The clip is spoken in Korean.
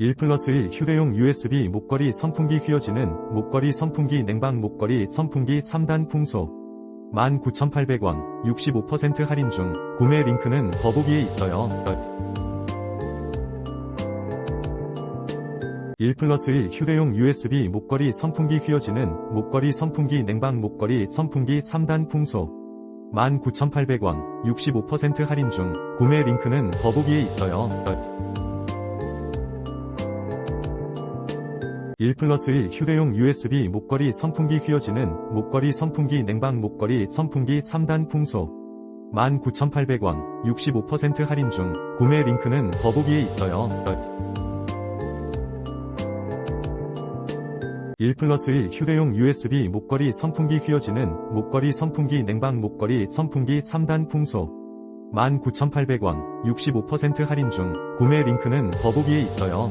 1+1 휴대용 USB 목걸이 선풍기 휘어지는 목걸이 선풍기 냉방 목걸이 선풍기 3단 풍소 19,800원 65% 할인 중. 구매 링크는 더보기에 있어요. 1+1 휴대용 USB 목걸이 선풍기 휘어지는 목걸이 선풍기 냉방 목걸이 선풍기 3단 풍소 19,800원 65% 할인 중. 구매 링크는 더보기에 있어요. 1+1 휴대용 USB 목걸이 선풍기 휘어지는 목걸이 선풍기 냉방 목걸이 선풍기 3단 풍소 19,800원 65% 할인 중. 구매 링크는 더보기에 있어요. 1+1 휴대용 USB 목걸이 선풍기 휘어지는 목걸이 선풍기 냉방 목걸이 선풍기 3단 풍소 19,800원 65% 할인 중. 구매 링크는 더보기에 있어요.